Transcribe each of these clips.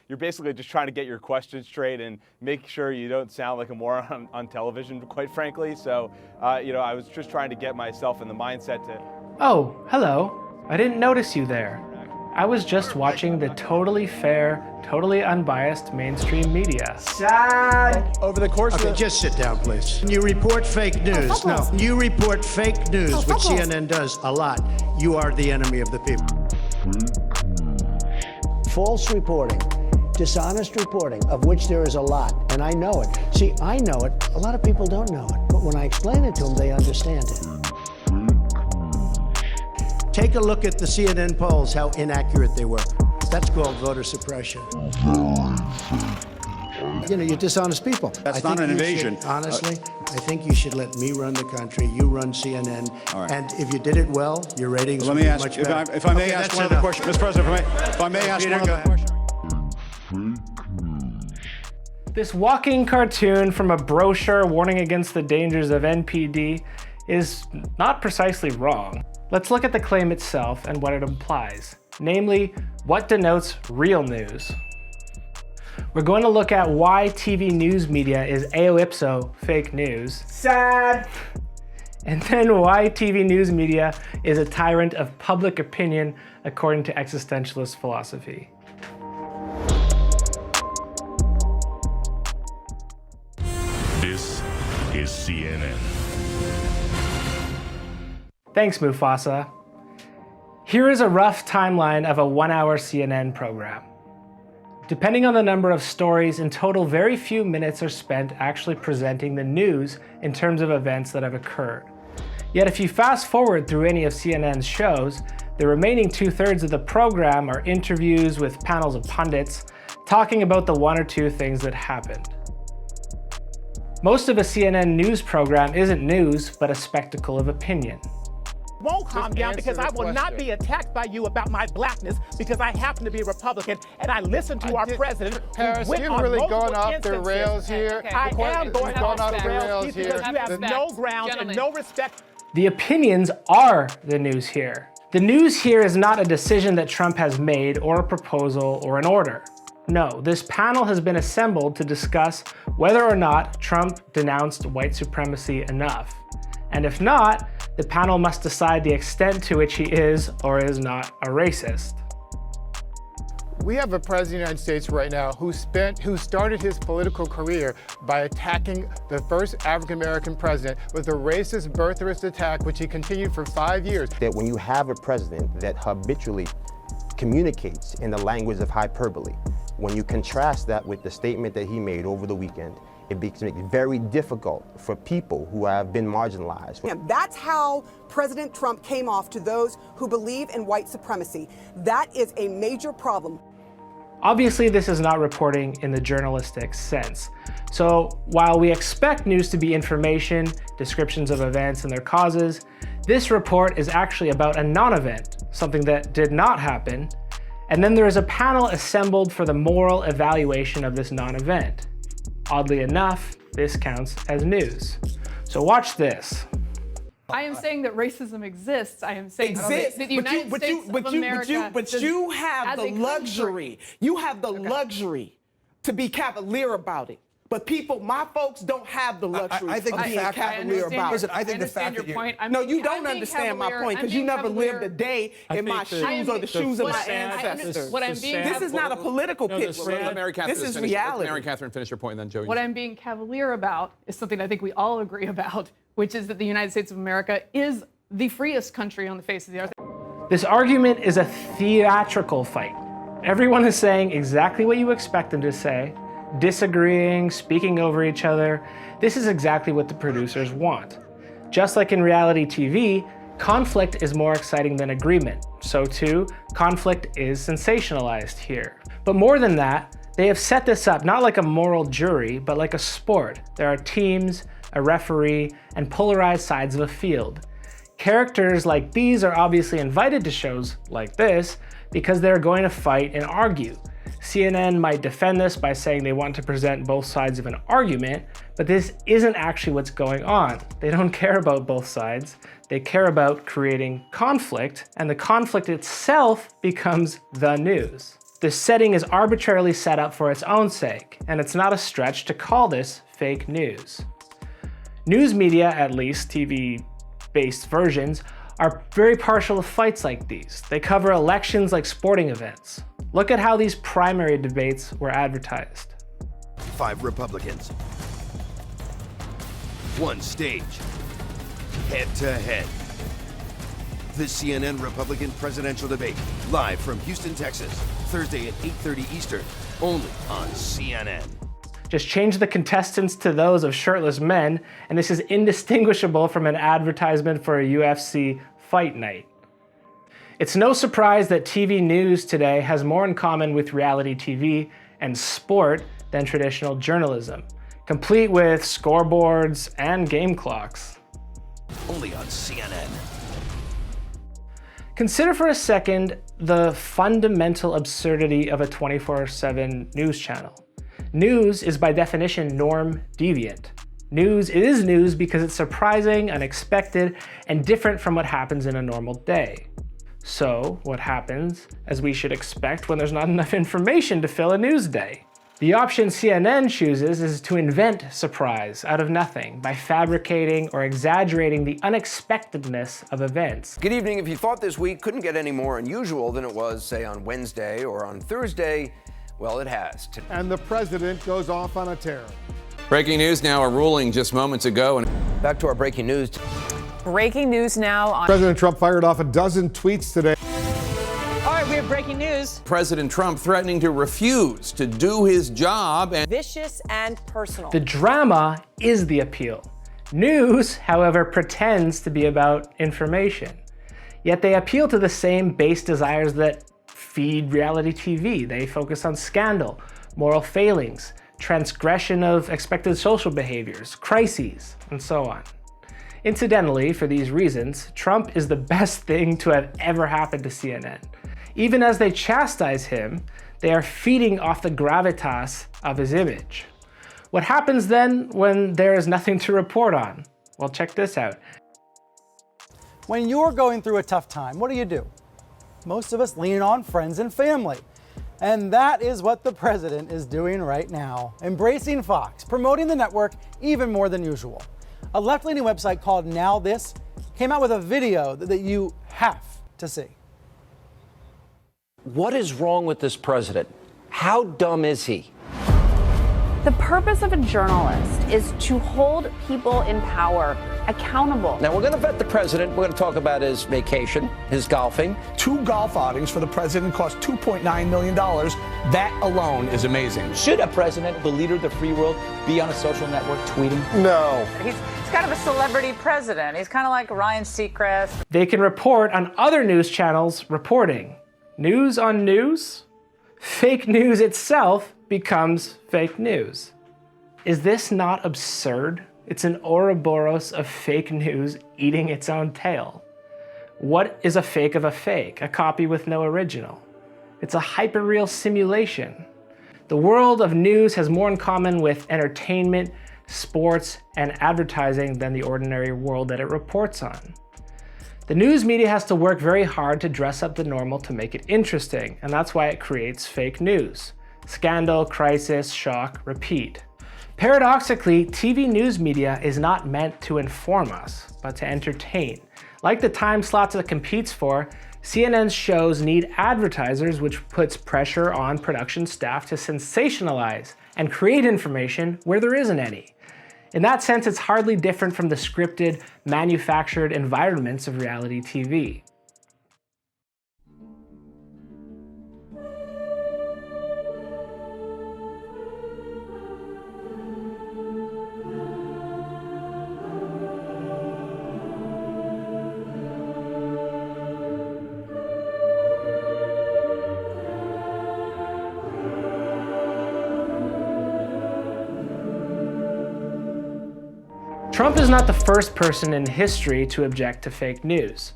you're basically just trying to get your questions straight and make sure you don't sound like a moron on television, quite frankly. So, I was just trying to get myself in the mindset to... Oh, hello. I didn't notice you there. I was just watching the totally fair, totally unbiased mainstream media. Sad. Over the course of just sit down, please. You report fake news. No, you report fake news, which CNN does a lot. You are the enemy of the people. False reporting, dishonest reporting, of which there is a lot, and I know it. See, I know it. A lot of people don't know it, but when I explain it to them, they understand it. Take a look at the CNN polls, how inaccurate they were. That's called voter suppression. You're dishonest people. That's not an invasion. Honestly, I think you should let me run the country. You run CNN. All right. And if you did it well, your ratings would be much better. If I may ask one other question, Mr. President, if I may ask one other question. This walking cartoon from a brochure warning against the dangers of NPD is not precisely wrong. Let's look at the claim itself and what it implies, namely, what denotes real news. We're going to look at why TV news media is eo ipso fake news. Sad. And then why TV news media is a tyrant of public opinion according to existentialist philosophy. This is CNN. Thanks, Mufasa. Here is a rough timeline of a 1-hour CNN program. Depending on the number of stories, in total very few minutes are spent actually presenting the news in terms of events that have occurred. Yet if you fast forward through any of CNN's shows, the remaining 2/3 of the program are interviews with panels of pundits talking about the one or two things that happened. Most of a CNN news program isn't news, but a spectacle of opinion. Won't calm down because I will not be attacked by you about my blackness because I happen to be a Republican and I listen to our president. Harris, you've really gone off the rails here. I am going off the rails here because you have no grounds and no respect. The opinions are the news here. The news here is not a decision that Trump has made or a proposal or an order. No, this panel has been assembled to discuss whether or not Trump denounced white supremacy enough. And if not, the panel must decide the extent to which he is or is not a racist. We have a president of the United States right now who started his political career by attacking the first African-American president with a racist birtherist attack, which he continued for 5 years. That when you have a president that habitually communicates in the language of hyperbole, when you contrast that with the statement that he made over the weekend, it makes it very difficult for people who have been marginalized. Yeah, that's how President Trump came off to those who believe in white supremacy. That is a major problem. Obviously, this is not reporting in the journalistic sense. So while we expect news to be information, descriptions of events and their causes, this report is actually about a non-event, something that did not happen. And then there is a panel assembled for the moral evaluation of this non-event. Oddly enough, this counts as news. So watch this. I am saying that racism exists. I am saying that the United States of America but you have the luxury. You have the luxury to be cavalier about it. But people, my folks, don't have the luxury of being cavalier about it. Listen, I understand your point. No, you don't understand my point because you never lived a day in my shoes or the shoes of my ancestors. This is not a political pitch. This is reality. Mary Catherine, finish your point, and then Joey. What I'm being cavalier about is something I think we all agree about, which is that the United States of America is the freest country on the face of the earth. This argument is a theatrical fight. Everyone is saying exactly what you expect them to say, disagreeing, speaking over each other. This is exactly what the producers want. Just like in reality TV, conflict is more exciting than agreement. So too, conflict is sensationalized here. But more than that, they have set this up not like a moral jury, but like a sport. There are teams, a referee, and polarized sides of a field. Characters like these are obviously invited to shows like this because they're going to fight and argue. CNN might defend this by saying they want to present both sides of an argument, but this isn't actually what's going on. They don't care about both sides. They care about creating conflict, and the conflict itself becomes the news. This setting is arbitrarily set up for its own sake, and it's not a stretch to call this fake news. News media, at least TV-based versions, are very partial to fights like these. They cover elections like sporting events. Look at how these primary debates were advertised. 5 Republicans. 1 stage. Head to head. The CNN Republican presidential debate, live from Houston, Texas, Thursday at 8:30 Eastern, only on CNN. Just change the contestants to those of shirtless men, and this is indistinguishable from an advertisement for a UFC fight night. It's no surprise that TV news today has more in common with reality TV and sport than traditional journalism, complete with scoreboards and game clocks. Only on CNN. Consider for a second the fundamental absurdity of a 24/7 news channel. News is by definition norm deviant. News is news because it's surprising, unexpected, and different from what happens in a normal day. So, what happens, as we should expect when there's not enough information to fill a news day? The option CNN chooses is to invent surprise out of nothing by fabricating or exaggerating the unexpectedness of events. Good evening. If you thought this week couldn't get any more unusual than it was, say, on Wednesday or on Thursday, well, it has. And the president goes off on a tear. Breaking news now, a ruling just moments ago. And back to our breaking news. Breaking news now on President Trump fired off a dozen tweets today. All right, we have breaking news. President Trump threatening to refuse to do his job and vicious and personal. The drama is the appeal. News, however, pretends to be about information. Yet they appeal to the same base desires that feed reality TV. They focus on scandal, moral failings, transgression of expected social behaviors, crises, and so on. Incidentally, for these reasons, Trump is the best thing to have ever happened to CNN. Even as they chastise him, they are feeding off the gravitas of his image. What happens then when there is nothing to report on? Well, check this out. When you're going through a tough time, what do? Most of us lean on friends and family. And that is what the president is doing right now, embracing Fox, promoting the network even more than usual. A left-leaning website called Now This came out with a video that you have to see. What is wrong with this president? How dumb is he? The purpose of a journalist is to hold people in power accountable. Now, we're going to vet the president. We're going to talk about his vacation, his golfing. 2 golf outings for the president cost $2.9 million. That alone is amazing. Should a president, the leader of the free world, be on a social network tweeting? No. He's kind of a celebrity president. He's kind of like Ryan Seacrest. They can report on other news channels reporting. News on news? Fake news itself becomes fake news. Is this not absurd? It's an Ouroboros of fake news eating its own tail. What is a fake of a fake? A copy with no original. It's a hyperreal simulation. The world of news has more in common with entertainment, sports, and advertising than the ordinary world that it reports on. The news media has to work very hard to dress up the normal to make it interesting, and that's why it creates fake news. Scandal, crisis, shock, repeat. Paradoxically, TV news media is not meant to inform us, but to entertain. Like the time slots it competes for, CNN's shows need advertisers, which puts pressure on production staff to sensationalize and create information where there isn't any. In that sense, it's hardly different from the scripted, manufactured environments of reality TV. Trump is not the first person in history to object to fake news.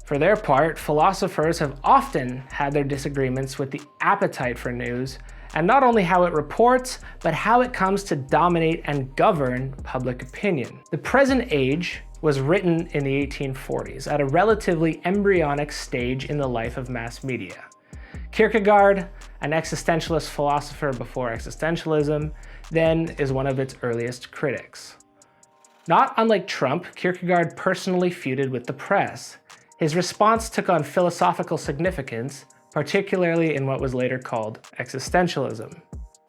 For their part, philosophers have often had their disagreements with the appetite for news, and not only how it reports, but how it comes to dominate and govern public opinion. The present age was written in the 1840s, at a relatively embryonic stage in the life of mass media. Kierkegaard, an existentialist philosopher before existentialism, then is one of its earliest critics. Not unlike Trump, Kierkegaard personally feuded with the press. His response took on philosophical significance, particularly in what was later called existentialism.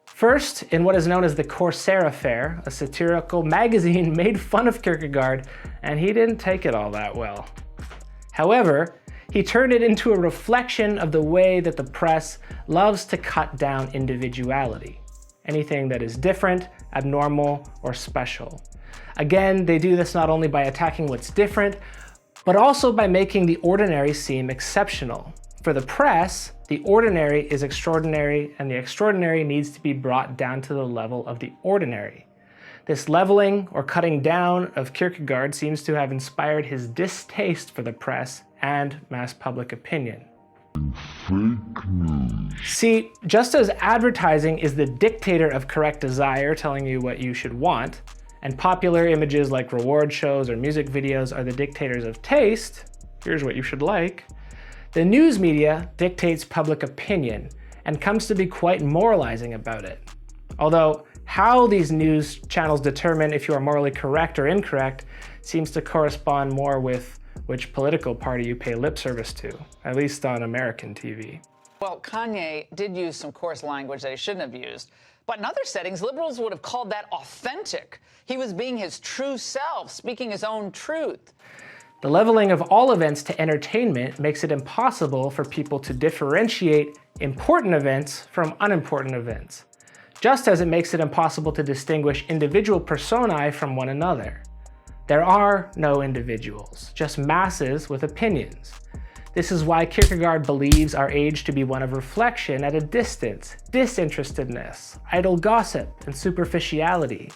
First, in what is known as the Corsair Affair, a satirical magazine made fun of Kierkegaard, and he didn't take it all that well. However, he turned it into a reflection of the way that the press loves to cut down individuality, anything that is different, abnormal, or special. Again, they do this not only by attacking what's different, but also by making the ordinary seem exceptional. For the press, the ordinary is extraordinary, and the extraordinary needs to be brought down to the level of the ordinary. This leveling or cutting down of Kierkegaard seems to have inspired his distaste for the press and mass public opinion. Fake news. See, just as advertising is the dictator of correct desire, telling you what you should want, and popular images like reward shows or music videos are the dictators of taste, here's what you should like, the news media dictates public opinion and comes to be quite moralizing about it. Although how these news channels determine if you are morally correct or incorrect seems to correspond more with which political party you pay lip service to, at least on American TV. Well, Kanye did use some coarse language that he shouldn't have used, but in other settings, liberals would have called that authentic. He was being his true self, speaking his own truth. The leveling of all events to entertainment makes it impossible for people to differentiate important events from unimportant events, just as it makes it impossible to distinguish individual personae from one another. There are no individuals, just masses with opinions. This is why Kierkegaard believes our age to be one of reflection at a distance, disinterestedness, idle gossip, and superficiality.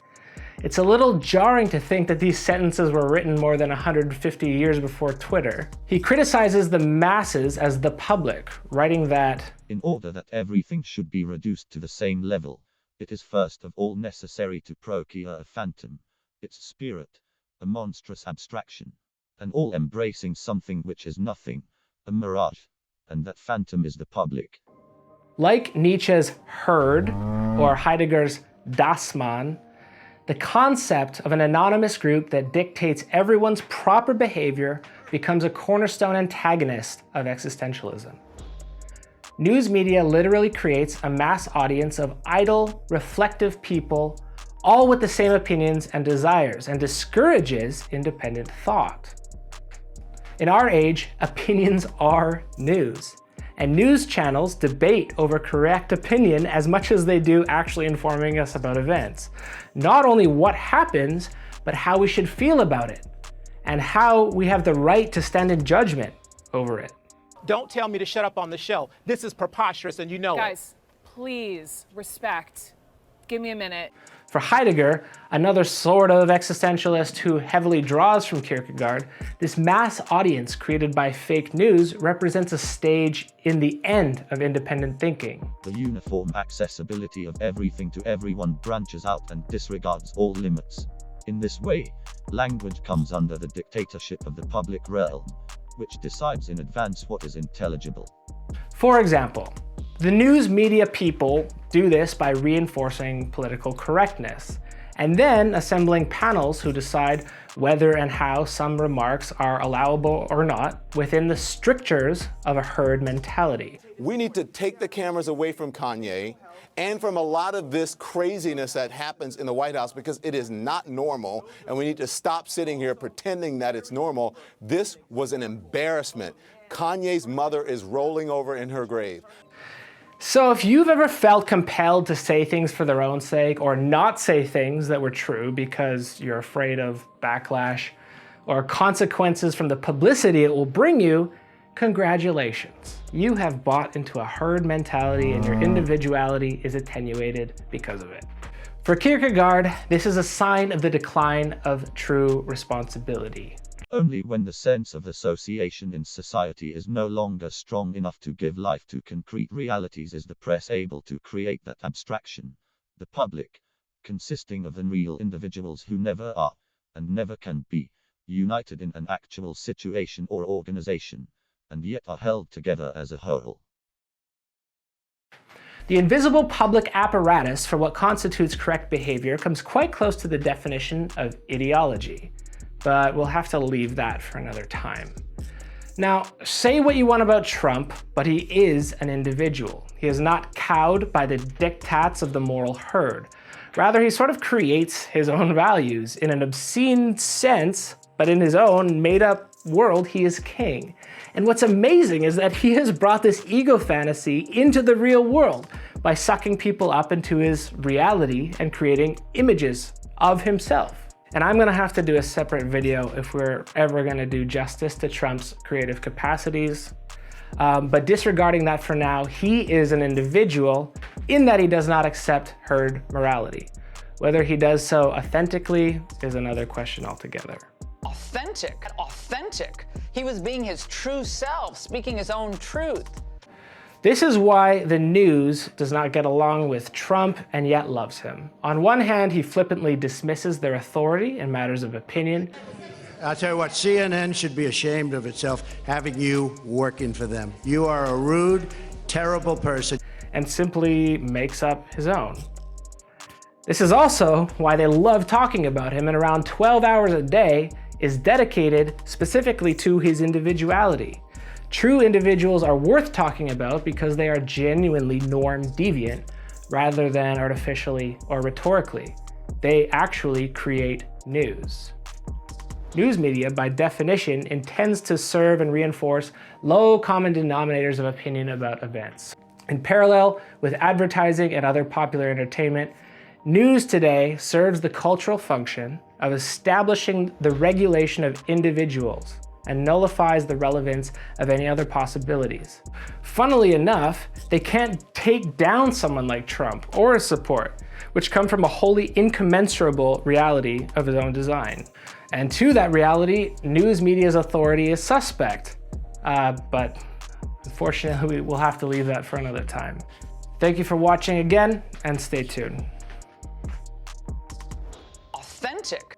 It's a little jarring to think that these sentences were written more than 150 years before Twitter. He criticizes the masses as the public, writing that, in order that everything should be reduced to the same level, it is first of all necessary to procure a phantom, its spirit, a monstrous abstraction, an all-embracing something which is nothing, a mirage, and that phantom is the public. Like Nietzsche's herd, or Heidegger's Das Mann, the concept of an anonymous group that dictates everyone's proper behavior becomes a cornerstone antagonist of existentialism. News media literally creates a mass audience of idle, reflective people, all with the same opinions and desires, and discourages independent thought. In our age, opinions are news, and news channels debate over correct opinion as much as they do actually informing us about events. Not only what happens, but how we should feel about it, and how we have the right to stand in judgment over it. Don't tell me to shut up on the show. This is preposterous, and you know it. Guys, please, respect. Give me a minute. For Heidegger, another sort of existentialist who heavily draws from Kierkegaard, this mass audience created by fake news represents a stage in the end of independent thinking. The uniform accessibility of everything to everyone branches out and disregards all limits. In this way, language comes under the dictatorship of the public realm, which decides in advance what is intelligible. For example, the news media people do this by reinforcing political correctness, and then assembling panels who decide whether and how some remarks are allowable or not within the strictures of a herd mentality. We need to take the cameras away from Kanye and from a lot of this craziness that happens in the White House, because it is not normal, and we need to stop sitting here pretending that it's normal. This was an embarrassment. Kanye's mother is rolling over in her grave. So if you've ever felt compelled to say things for their own sake, or not say things that were true because you're afraid of backlash or consequences from the publicity it will bring you, congratulations. You have bought into a herd mentality and your individuality is attenuated because of it. For Kierkegaard, this is a sign of the decline of true responsibility. Only when the sense of association in society is no longer strong enough to give life to concrete realities is the press able to create that abstraction. The public, consisting of unreal individuals who never are, and never can be, united in an actual situation or organization, and yet are held together as a whole. The invisible public apparatus for what constitutes correct behavior comes quite close to the definition of ideology, but we'll have to leave that for another time. Now, say what you want about Trump, but he is an individual. He is not cowed by the diktats of the moral herd. Rather, he sort of creates his own values in an obscene sense, but in his own made-up world, he is king. And what's amazing is that he has brought this ego fantasy into the real world by sucking people up into his reality and creating images of himself. And I'm gonna have to do a separate video if we're ever gonna do justice to Trump's creative capacities. But disregarding that for now, he is an individual in that he does not accept herd morality. Whether he does so authentically is another question altogether. Authentic. He was being his true self, speaking his own truth. This is why the news does not get along with Trump and yet loves him. On one hand, he flippantly dismisses their authority in matters of opinion. I'll tell you what, CNN should be ashamed of itself having you working for them. You are a rude, terrible person. And simply makes up his own. This is also why they love talking about him, and around 12 hours a day is dedicated specifically to his individuality. True individuals are worth talking about because they are genuinely norm deviant rather than artificially or rhetorically. They actually create news. News media, by definition, intends to serve and reinforce low common denominators of opinion about events. In parallel with advertising and other popular entertainment, news today serves the cultural function of establishing the regulation of individuals and nullifies the relevance of any other possibilities. Funnily enough, they can't take down someone like Trump or his support, which come from a wholly incommensurable reality of his own design. And to that reality, news media's authority is suspect. But unfortunately, we'll have to leave that for another time. Thank you for watching again, and stay tuned. Authentic.